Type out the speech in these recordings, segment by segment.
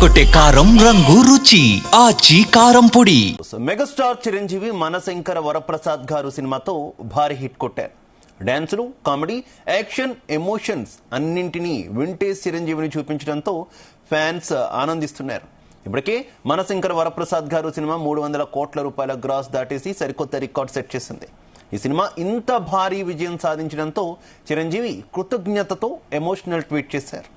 అదరగొట్టే కారం రంగు రుచి ఆచి కారం పొడి. మెగాస్టార్ చిరంజీవి మనశంకర వరప్రసాద్ గారు సినిమాతో భారీ హిట్ కొట్టారు. డాన్సులు, కామెడీ, యాక్షన్, ఎమోషన్స్ అన్నింటినీ వింటేజ్ చిరంజీవిని చూపించడంతో ఫ్యాన్స్ ఆనందిస్తున్నారు. ఇప్పటికే మనశంకర వరప్రసాద్ గారు సినిమా 300 కోట్ల రూపాయల గ్రాస్ దాటేసి సరికొత్త రికార్డ్ సెట్ చేసింది. ఈ సినిమా ఇంత భారీ విజయం సాధించడంతో చిరంజీవి కృతజ్ఞతతో ఎమోషనల్ ట్వీట్ చేశారు.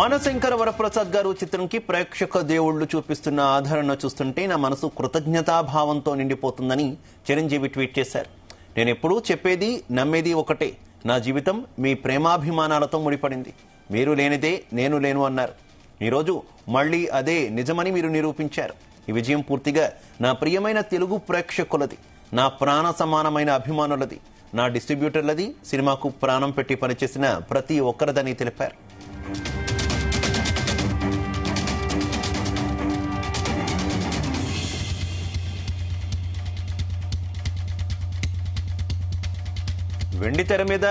మనశంకర వరప్రసాద్ గారు చిత్రంకి ప్రేక్షక దేవుళ్లు చూపిస్తున్న ఆదరణ చూస్తుంటే నా మనసు కృతజ్ఞతాభావంతో నిండిపోతుందని చిరంజీవి ట్వీట్ చేశారు. నేనెప్పుడూ చెప్పేది, నమ్మేది ఒకటే, నా జీవితం మీ ప్రేమాభిమానాలతో ముడిపడింది. మీరు లేనిదే నేను లేను అన్నారు. ఈరోజు మళ్ళీ అదే నిజమని మీరు నిరూపించారు. ఈ విజయం పూర్తిగా నా ప్రియమైన తెలుగు ప్రేక్షకులది, నా ప్రాణ సమానమైన అభిమానులది, నా డిస్ట్రిబ్యూటర్లది, సినిమాకు ప్రాణం పెట్టి పనిచేసిన ప్రతి ఒక్కరిదని తెలిపారు. వెండి తెర మీద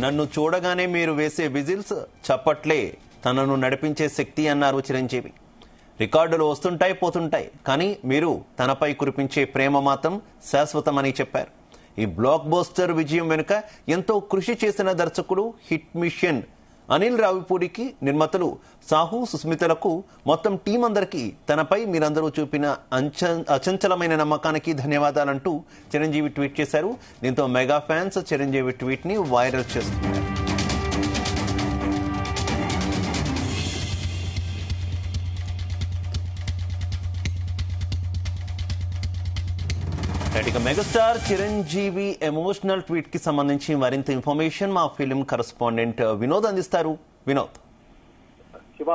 నన్ను చూడగానే మీరు వేసే విజిల్స్, చప్పట్లే తనను నడిపించే శక్తి అన్నారు చిరంజీవి. రికార్డులు వస్తుంటాయి, పోతుంటాయి, కానీ మీరు తనపై కురిపించే ప్రేమ మాత్రం శాశ్వతమని చెప్పారు. ఈ బ్లాక్ బస్టర్ విజయం వెనుక ఎంతో కృషి చేసిన దర్శకుడు, హిట్ మిషన్ అనిల్ రావిపూడికి, నిర్మాతలు సాహు, సుస్మితలకు, మొత్తం టీం అందరికీ తనపై మీరందరూ చూపిన అచంచలమైన నమ్మకానికి ధన్యవాదాలంటూ చిరంజీవి ట్వీట్ చేశారు. దీంతో మెగా ఫ్యాన్స్ చిరంజీవి ట్వీట్ ని వైరల్ చేస్తున్నారు. మెగాస్టార్ చిరంజీవి ఎమోషనల్ ట్వీట్ కి సంబంధించి మరింత ఇన్ఫర్మేషన్ మా ఫిలిం కరెస్పాండెంట్ వినోద్ అందిస్తారు. వినోద్. శివ,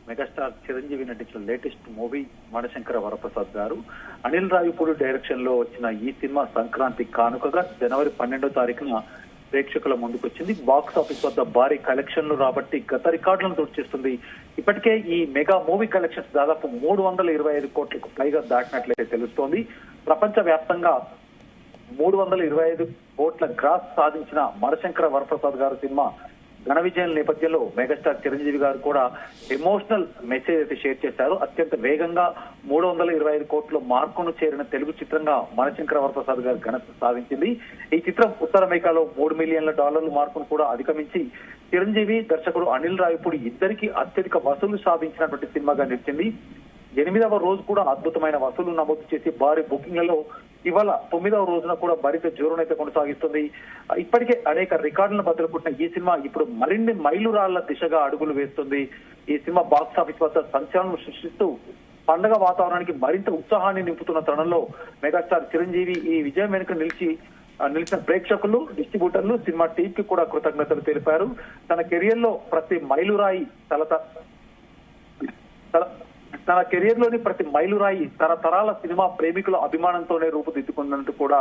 మెగాస్టార్ చిరంజీవి నటించిన లేటెస్ట్ మూవీ మనశంకర వరప్రసాద్ గారు అనిల్ రావిపూడి డైరెక్షన్ లో వచ్చిన ఈ సినిమా సంక్రాంతి కానుకగా జనవరి 12వ తారీఖున ప్రేక్షకుల ముందుకొచ్చింది. బాక్స్ ఆఫీస్ వద్ద భారీ కలెక్షన్లు రాబట్టి గత రికార్డులను తోడ్చేస్తుంది. ఇప్పటికే ఈ మెగా మూవీ కలెక్షన్స్ దాదాపు 325 కోట్లకు పైగా దాటినట్లయితే తెలుస్తోంది. ప్రపంచ వ్యాప్తంగా 325 కోట్ల గ్రాస్ సాధించిన మనశంకర వరప్రసాద్ గారు సినిమా ఘన విజయం నేపథ్యంలో మెగాస్టార్ చిరంజీవి గారు కూడా ఎమోషనల్ మెసేజ్ అయితే షేర్ చేశారు. అత్యంత వేగంగా 325 కోట్ల మార్కును చేరిన తెలుగు చిత్రంగా మనశంకర వరప్రసాద్ గారు ఘనత సాధించింది. ఈ చిత్రం ఉత్తర అమెరికాలో $3 మిలియన్ల మార్కును కూడా అధిగమించి చిరంజీవి, దర్శకుడు అనిల్ రావిపూడి ఇద్దరికి అత్యధిక వసూలు సాధించినటువంటి సినిమాగా నిలిచింది. 8వ రోజు కూడా అద్భుతమైన వసూలు నమోదు చేసి భారీ బుకింగ్లలో ఇవాళ 9వ రోజున కూడా మరింత జోరునైతే కొనసాగిస్తుంది. ఇప్పటికే అనేక రికార్డులను బద్దలుకుంటున్న ఈ సినిమా ఇప్పుడు మరిన్ని మైలురాళ్ల దిశగా అడుగులు వేస్తుంది. ఈ సినిమా బాక్స్ ఆఫీస్ వద్ద సంచలనం సృష్టిస్తూ పండగ వాతావరణానికి మరింత ఉత్సాహాన్ని నింపుతున్న తరుణంలో మెగాస్టార్ చిరంజీవి ఈ విజయం వెనుక నిలిచిన ప్రేక్షకులు, డిస్ట్రిబ్యూటర్లు, సినిమా టీం కి కూడా కృతజ్ఞతలు తెలిపారు. తన కెరియర్ లో ప్రతి మైలురాయి తన కెరియర్ లోని ప్రతి మైలురాయి తరతరాల సినిమా ప్రేమికుల అభిమానంతోనే రూపుదిద్దుకున్నట్టు కూడా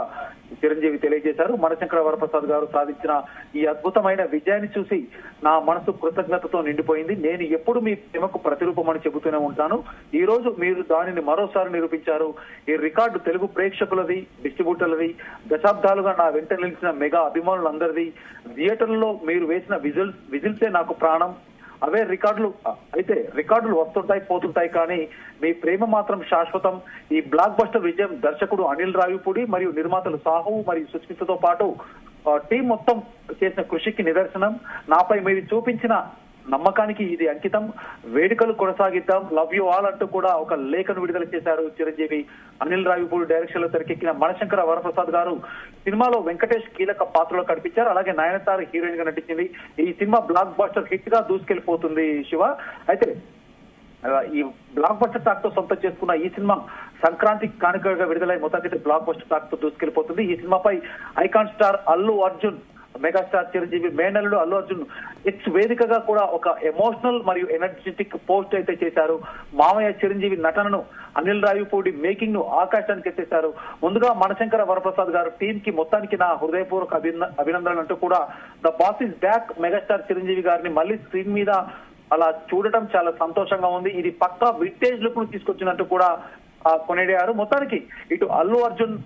చిరంజీవి తెలియజేశారు. మనశంకర వరప్రసాద్ గారు సాధించిన ఈ అద్భుతమైన విజయాన్ని చూసి నా మనసు కృతజ్ఞతతో నిండిపోయింది. నేను ఎప్పుడు మీ ప్రేమకు ప్రతిరూపమని చెబుతూనే ఉంటాను. ఈ రోజు మీరు దానిని మరోసారి నిరూపించారు. ఈ రికార్డు తెలుగు ప్రేక్షకులది, డిస్ట్రిబ్యూటర్లది, దశాబ్దాలుగా నా వెంట నిలిచిన మెగా అభిమానులందరిది. థియేటర్లలో మీరు వేసిన విజిల్సే నాకు ప్రాణం. అవే రికార్డులు అయితే రికార్డులు వస్తుంటాయి, పోతుంటాయి, కానీ మీ ప్రేమ మాత్రం శాశ్వతం. ఈ బ్లాక్ బస్టర్ విజయం దర్శకుడు అనిల్ రావిపూడి మరియు నిర్మాతలు సాహు మరియు సుస్మితతో పాటు టీం మొత్తం చేసిన కృషికి నిదర్శనం. నాపై మీరు చూపించిన నమ్మకానికి ఇది అంకితం. వేడుకలు కొనసాగిద్దాం, లవ్ యూ ఆల్ అంటూ కూడా ఒక లేఖను విడుదల చేశారు చిరంజీవి. అనిల్ రావిపూడి డైరెక్షన్ లో తెరకెక్కిన మనశంకర వరప్రసాద్ గారు సినిమాలో వెంకటేష్ కీలక పాత్రలో కనిపించారు. అలాగే నయనతార హీరోయిన్ గా నటించింది. ఈ సినిమా బ్లాక్ బస్టర్ హిట్ గా దూసుకెళ్లిపోతుంది. శివ, అయితే ఈ బ్లాక్ బస్టర్ టాక్ తో సొంతం చేసుకున్న ఈ సినిమా సంక్రాంతి కానుకగా విడుదలై మొత్తానికి బ్లాక్ బస్టర్ టాక్ తో దూసుకెళ్లిపోతుంది. ఈ సినిమాపై icon star Allu Arjun, megastar Chiranjeevi మేనల్లుడు అల్లు అర్జున్ ఎక్స్ వేదికగా కూడా ఒక ఎమోషనల్ మరియు ఎనర్జెటిక్ పోస్ట్ అయితే చేశారు. మామయ్య చిరంజీవి నటనను, అనిల్ రావిపూడి మేకింగ్ ను ఆకాశానికి ఎత్తేశారు. ముందుగా మనశంకర వరప్రసాద్ గారు టీం కి మొత్తానికి నా హృదయపూర్వక అభినందనలు అంటూ కూడా the boss is back, megastar Chiranjeevi గారిని మళ్ళీ స్క్రీన్ మీద అలా చూడటం చాలా సంతోషంగా ఉంది. ఇది పక్కా వింటేజ్ లుక్ ను తీసుకొచ్చినట్టు కూడా కొనియాడారు. మొత్తానికి ఇటు అల్లు అర్జున్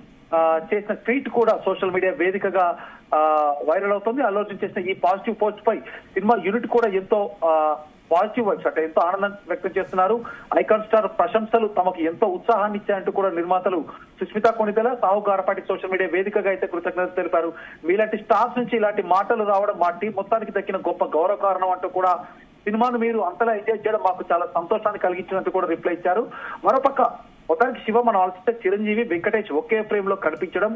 చేసిన ట్వీట్ కూడా సోషల్ మీడియా వేదికగా వైరల్ అవుతుంది. అల్లు అర్జున్ చేసిన ఈ పాజిటివ్ పోస్ట్ పై సినిమా యూనిట్ కూడా ఎంతో పాజిటివ్ వైబ్స్ అంటే ఎంతో ఆనందం వ్యక్తం చేస్తున్నారు. ఐకాన్ స్టార్ ప్రశంసలు తమకు ఎంతో ఉత్సాహాన్ని ఇచ్చాయంటూ కూడా నిర్మాతలు సుస్మితా కొణిదెల, సాహు గారపాటి సోషల్ మీడియా వేదికగా అయితే కృతజ్ఞతలు తెలిపారు. మీలాంటి స్టార్స్ నుంచి ఇలాంటి మాటలు రావడం మా టీం మొత్తానికి దక్కిన గొప్ప గౌరవ కారణం అంటూ కూడా సినిమాను మీరు అంతలా ఎంజాయ్ చేయడం మాకు చాలా సంతోషాన్ని కలిగించినట్టు కూడా రిప్లై ఇచ్చారు. మరోపక్క మొత్తానికి శివ మనం ఆలోచిస్తే చిరంజీవి, వెంకటేష్ ఒకే ఫ్రేమ్ లో కనిపించడం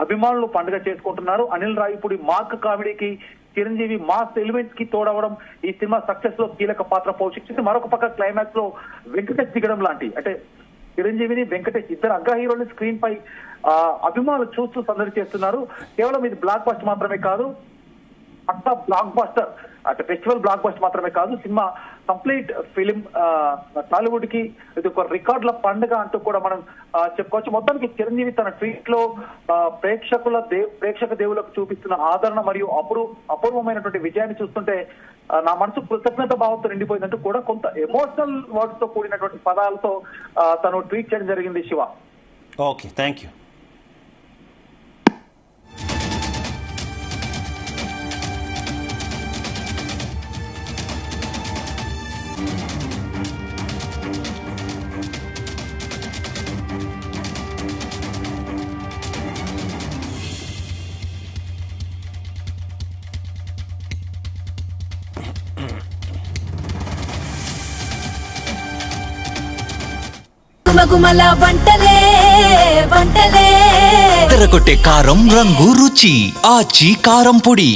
అభిమానులు పండుగ చేసుకుంటున్నారు. అనిల్ రావిపూడి మార్క్ కామెడీకి చిరంజీవి మాస్ ఎలిమెంట్స్ కి తోడవడం ఈ సినిమా సక్సెస్ లో కీలక పాత్ర పోషించింది. మరొక పక్క క్లైమాక్స్ లో వెంకటేష్ దిగడం లాంటి అంటే చిరంజీవిని వెంకటేష్ ఇద్దరు అగ్ర హీరోని స్క్రీన్ పై అభిమానులు చూస్తూ సందడి చేస్తున్నారు. కేవలం ఇది బ్లాక్ బస్టర్ మాత్రమే కాదు, పక్కా బ్లాక్ బస్టర్ అంటే ఫెస్టివల్ బ్లాక్ బస్టర్ మాత్రమే కాదు, సినిమా కంప్లీట్ ఫిలిం టాలీవుడ్ కి ఇది ఒక రికార్డుల పండుగ అంటూ కూడా మనం చెప్పుకోవచ్చు. మొత్తానికి చిరంజీవి తన ట్వీట్ లో ప్రేక్షక దేవులకు చూపిస్తున్న ఆదరణ మరియు అపూర్వమైనటువంటి విజయాన్ని చూస్తుంటే నా మనసు కృతజ్ఞత భావంతో నిండిపోయిందంటూ కూడా కొంత ఎమోషనల్ వర్డ్స్ తో కూడినటువంటి పదాలతో తను ట్వీట్ చేయడం జరిగింది. Shiva, okay, thank you. గుమగుమల వంటలే వంటలే తెరకొట్టే కారం రంగు రుచి ఆచి కారం పొడి.